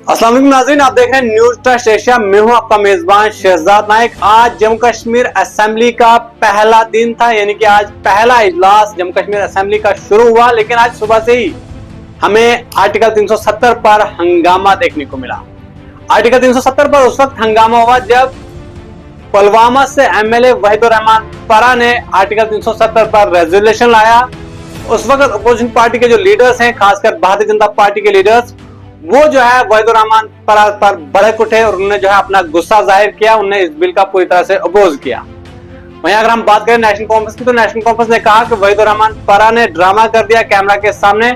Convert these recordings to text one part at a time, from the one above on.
अस्सलाम वालेकुम नाज़रीन, आप देख रहे हैं न्यूज ट्रस्ट एशिया। मैं हूं आपका मेजबान शहजाद नाइक। आज जम्मू कश्मीर असेंबली का पहला दिन था, यानी कि आज पहला इजलास जम्मू कश्मीर असेंबली का शुरू हुआ। लेकिन आज सुबह से ही हमें आर्टिकल 370 पर हंगामा देखने को मिला। आर्टिकल 370 पर उस वक्त हंगामा हुआ जब पुलवामा से एमएलए वहीदुर रहमान परा ने आर्टिकल 370 पर रेजोल्यूशन लाया। उस वक्त अपोजिशन पार्टी के जो लीडर्स हैं, खासकर भारतीय जनता पार्टी के लीडर्स, वो जो है वहीदुर रहमान परा पर भड़क उठे और उन्होंने जो है अपना गुस्सा जाहिर किया। उन्होंने इस बिल का पूरी तरह से अपोज किया। वहीं अगर हम बात करें नेशनल कॉन्फ्रेंस की, तो नेशनल कॉन्फ्रेंस ने कहा कि वहीदुर रहमान परा ने ड्रामा कर दिया कैमरा के सामने।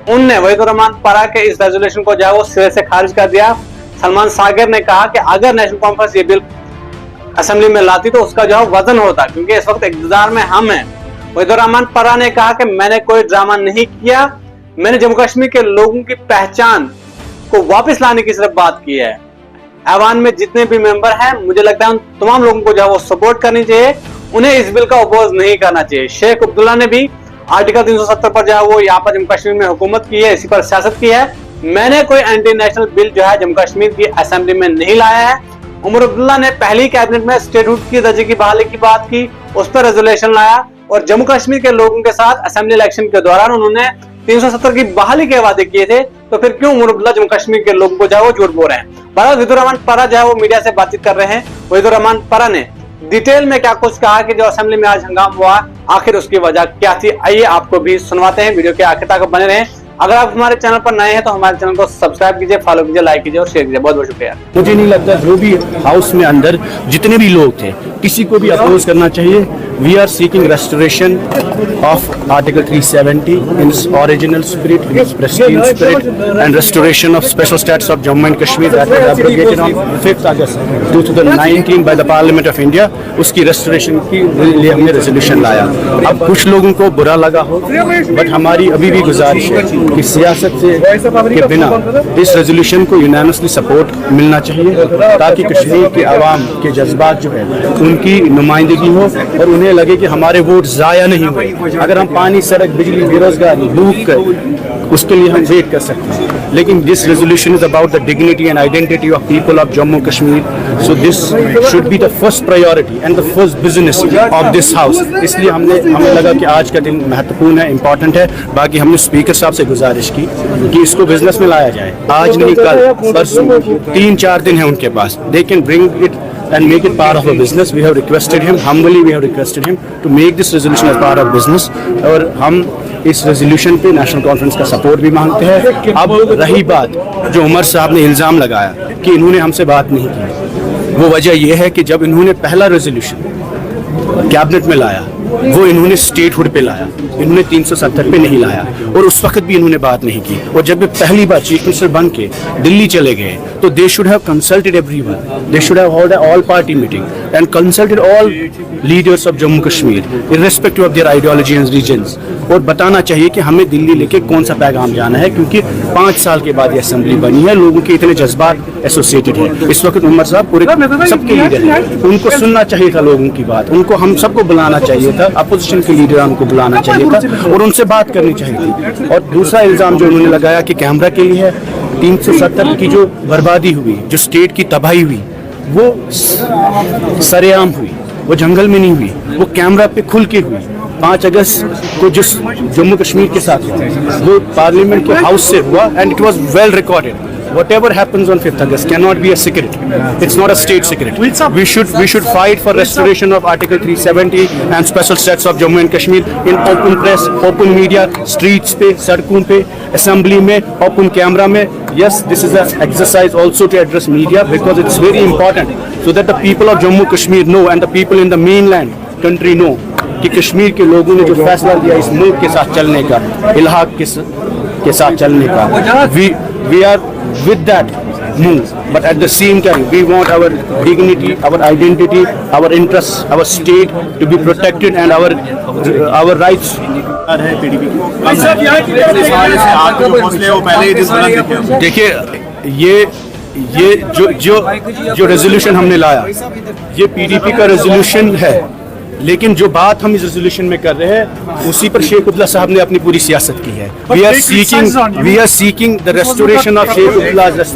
उनने वहीदुर रहमान परा के इस रेजोल्यूशन को जो है वो सिरे से खारिज कर दिया। सलमान सागर ने कहा कि अगर नेशनल कॉन्फ्रेंस ये बिल असेंबली में लाती तो उसका जो है वजन होता, क्योंकि इस वक्त इक़्तिदार में हम हैं। वहीदुर रहमान परा ने कहा कि मैंने कोई ड्रामा नहीं किया, मैंने जम्मू कश्मीर के लोगों की पहचान को वापस लाने की सिर्फ बात की है। ऐवान में जितने भी मेंबर हैं, मुझे लगता है उन तमाम लोगों को जो है वो सपोर्ट करनी चाहिए, उन्हें इस बिल का अपोज नहीं करना चाहिए। शेख अब्दुल्ला ने भी आर्टिकल 370 पर जो है वो यहाँ पर जम्मू कश्मीर में हुकूमत की है, इसी पर सियासत की है। मैंने कोई एंटी नेशनल बिल जो है जम्मू कश्मीर की असेंबली में नहीं लाया है। उमर अब्दुल्ला ने पहली कैबिनेट में स्टेटहुड की दर्जे की बहाली की बात की, उस पर रेजोल्यूशन लाया और जम्मू कश्मीर के लोगों के साथ असेंबली इलेक्शन के दौरान उन्होंने 370 की बहाली के वादे किए थे। तो फिर क्यों उमर अब्दुल्ला जम्मू कश्मीर के लोगों को जो है वो झूठ बोल रहे हैं। बहरहाल वहीदुर रहमान परा जो है वो मीडिया से बातचीत कर रहे हैं। वहीदुर रहमान परा ने डिटेल में क्या कुछ कहा कि जो असेंबली में आज हंगामा हुआ, आखिर उसकी वजह क्या थी, आइए आपको भी सुनवाते हैं। वीडियो के आखिर तक बने रहें। अगर आप हमारे चैनल पर नए हैं तो हमारे चैनल को सब्सक्राइब कीजिए, फॉलो कीजिए, लाइक कीजिए और शेयर कीजिए। बहुत बहुत शुक्रिया। मुझे नहीं लगता जो भी हाउस में अंदर जितने भी लोग थे किसी को भी अपोज करना चाहिए। We are seeking restoration of article 370 in its original spirit, in its pristine spirit, and restoration of special status of Jammu and Kashmir that was abrogated on 5 August 2019 by the parliament of India. उसकी restoration के लिए हमने resolution लाया। अब कुछ लोगों को बुरा लगा हो, बट हमारी अभी भी गुजारिश है कि सियासत से के बिना इस रेजोल्यूशन को यूनानिमसली सपोर्ट मिलना चाहिए, ताकि कश्मीर के अवाम के जज्बात जो है उनकी नुमाइंदगी हो और उन्हें लगे कि हमारे वोट ज़ाया नहीं हुए। अगर हम पानी, सड़क, बिजली, बेरोजगारी, भूख कर उसके लिए हम वेट कर सकते हैं, लेकिन this resolution is about the dignity and identity of people of Jammu Kashmir. So this should be the first priority and the first business of this house. इसलिए हमें लगा कि आज का दिन महत्वपूर्ण है, इंपॉर्टेंट है। बाकी हमने स्पीकर साहब से गुजारिश की कि इसको बिजनेस में लाया जाए। आज नहीं, कल, परसों, 3-4 दिन है उनके पास। They can bring it and make it part of a business. We have requested him, humbly we have requested him to make this resolution as part of business. और हम इस रेजोल्यूशन पे नेशनल कॉन्फ्रेंस का support भी मांगते हैं। अब रही बात जो उमर साहब ने इल्ज़ाम लगाया कि इन्होंने हमसे बात नहीं की, वो वजह यह है कि जब इन्होंने पहला रेजोल्यूशन कैबिनेट में लाया वो इन्होंने स्टेटहुड पे लाया, इन्होंने 370 पे नहीं लाया और उस वक्त भी इन्होंने बात नहीं की। और जब वे पहली बार चीफ मिनिस्टर बन के दिल्ली चले गए तो they should have consulted everyone, they should have hold all party meeting and consulted all leaders of Jammu Kashmir irrespective of their ideology and regions, और बताना चाहिए कि हमें दिल्ली लेके कौन सा पैगाम जाना है, क्योंकि 5 साल के बाद ये असेंबली बनी है, लोगों के इतने जज्बात एसोसिएटेड है। इस वक्त उमर साहब पूरे सबके लीडर हैं, उनको सुनना चाहिए था लोगों की बात, उनको हम सबको बुलाना चाहिए था, अपोजिशन के लीडर उनको बुलाना चाहिए था और उनसे बात करनी चाहिए थी। और दूसरा इल्ज़ाम जो उन्होंने लगाया कि कैमरा के लिए है, 370 की जो बर्बादी हुई, जो स्टेट की तबाही हुई, वो सरेआम हुई, वो जंगल में नहीं हुई, वो कैमरा पे खुल के हुई। 5 अगस्त को जिस जम्मू कश्मीर के साथ हुआ वो पार्लियामेंट के हाउस से हुआ and it was well recorded. Whatever happens on 5th August cannot be a secret. It's not a state secret. We should fight for restoration of Article 370 and special status of Jammu and Kashmir in open press, open media, streets पे, सड़कों पे, assembly में, open camera में. Yes, this is an exercise also to address media because it's very important so that the people of Jammu Kashmir know and the people in the mainland country know कि कश्मीर के लोगों ने जो फैसला लिया इस मुल्क के साथ चलने का, इलाहाक के साथ चलने का, we are with that move, but at the same time we want our dignity, our identity, our interests, our state to be protected and our rights. देखिए ये जो रेजोल्यूशन हमने लाया ये PDP का रेजोल्यूशन है, लेकिन जो बात हम इस रेजोल्यूशन में कर रहे हैं उसी पर शेख अब्दुल्ला साहब ने अपनी पूरी सियासत की है. We are seeking the restoration of Sheikh Abdullah's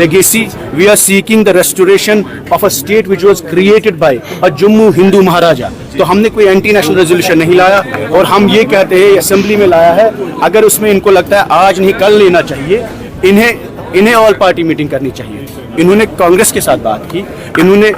legacy. We are seeking the restoration of a state which was created by a Jammu Hindu Maharaja. तो हमने कोई एंटी नेशनल रेजोल्यूशन नहीं लाया और हम ये कहते हैं असेंबली में लाया है. अगर उसमें इनको लगता है आज नहीं कल लेना चाहिए, इन्हें ऑल पार्टी मीटिंग करनी चाहिए. इन्होंने कांग्रेस के साथ बात की, इन्होंने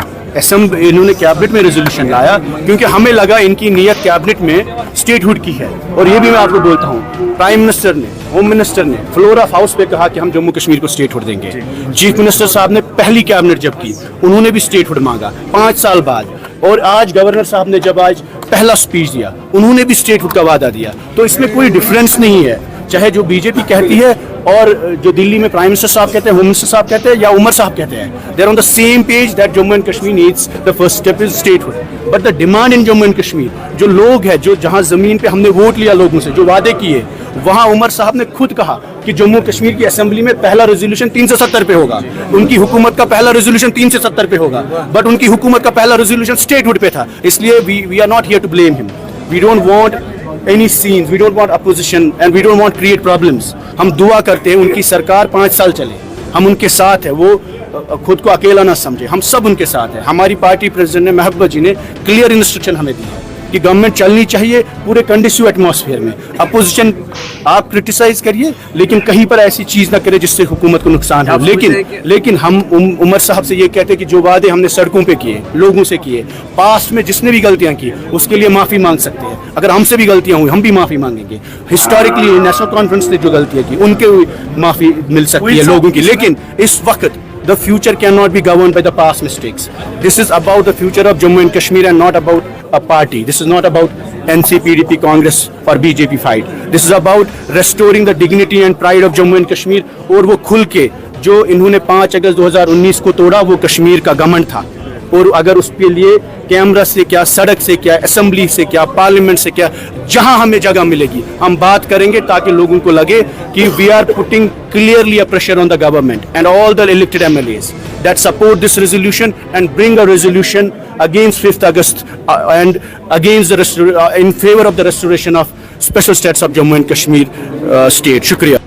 कैबिनेट में रेजोल्यूशन लाया क्योंकि हमें लगा इनकी नीयत कैबिनेट में स्टेटहुड की है. और ये भी मैं आपको बोलता हूँ, प्राइम मिनिस्टर ने, होम मिनिस्टर ने फ्लोर ऑफ हाउस पे कहा कि हम जम्मू कश्मीर को स्टेटहुड देंगे. चीफ मिनिस्टर साहब ने पहली कैबिनेट जब की उन्होंने भी स्टेटहुड मांगा 5 साल बाद. और आज गवर्नर साहब ने जब आज पहला स्पीच दिया उन्होंने भी स्टेटहुड का वादा दिया. तो इसमें कोई डिफरेंस नहीं है, चाहे जो बीजेपी कहती है और जो दिल्ली में प्राइम मिनिस्टर साहब कहते हैं, होम मिनिस्टर साहब कहते हैं या उमर साहब कहते हैं. They are on the same page that Jammu and Kashmir needs the first step is statehood. But the demand in Jammu and Kashmir, जो लोग हैं, जो जहां जमीन पे हमने वोट लिया लोगों से, जो वादे किए, वहां उमर साहब ने खुद कहा कि जम्मू कश्मीर की असेंबली में पहला रेजोल्यूशन 370 पे होगा. उनकी हुकूमत का पहला रेजोल्यूशन 370 पे होगा, बट उनकी हुकूमत का पहला रेजोल्यूशन स्टेटहुड पे था. इसलिए we are not here to blame him. We don't want any scenes, we don't want opposition and we don't want create problems. हम दुआ करते हैं उनकी सरकार 5 साल चले, हम उनके साथ है. वो खुद को अकेला ना समझे, हम सब उनके साथ है. हमारी पार्टी प्रेसिडेंट ने, महबूबा जी ने क्लियर इंस्ट्रक्शन हमें दी है कि गवर्नमेंट चलनी चाहिए पूरे कंडीसिव एटमॉस्फेयर में. अपोजिशन आप क्रिटिसाइज करिए लेकिन कहीं पर ऐसी चीज ना करे जिससे हुकूमत को नुकसान हो. लेकिन हम उमर साहब से ये कहते हैं कि जो वादे हमने सड़कों पे किए, लोगों से किए, पास्ट में जिसने भी गलतियां की उसके लिए माफी मांग सकते हैं. अगर हमसे भी गलतियां हुई हम भी माफी मांगेंगे. हिस्टोरिकली नेशनल कॉन्फ्रेंस ने जो गलतियां की उनके माफी मिल सकती है लोगों की. लेकिन इस वक्त the future cannot be governed by the past mistakes. This is about the future of Jammu and Kashmir and not about a party. This is not about NCPDP, Congress or BJP fight. This is about restoring the dignity and pride of Jammu and Kashmir. और वो खुल के जो इन्होंने 5 August 2019 को तोड़ा वो कश्मीर का घमंड था. और अगर उसके लिए कैमरा से क्या, सड़क से क्या, असेंबली से क्या, पार्लियामेंट से क्या, जहां हमें जगह मिलेगी हम बात करेंगे ताकि लोगों को लगे कि we are putting clearly a pressure on the government and all the elected MLAs that support this resolution and bring a resolution against 5th August and against the in favor of the restoration of special status of Jammu and Kashmir state. Shukriya.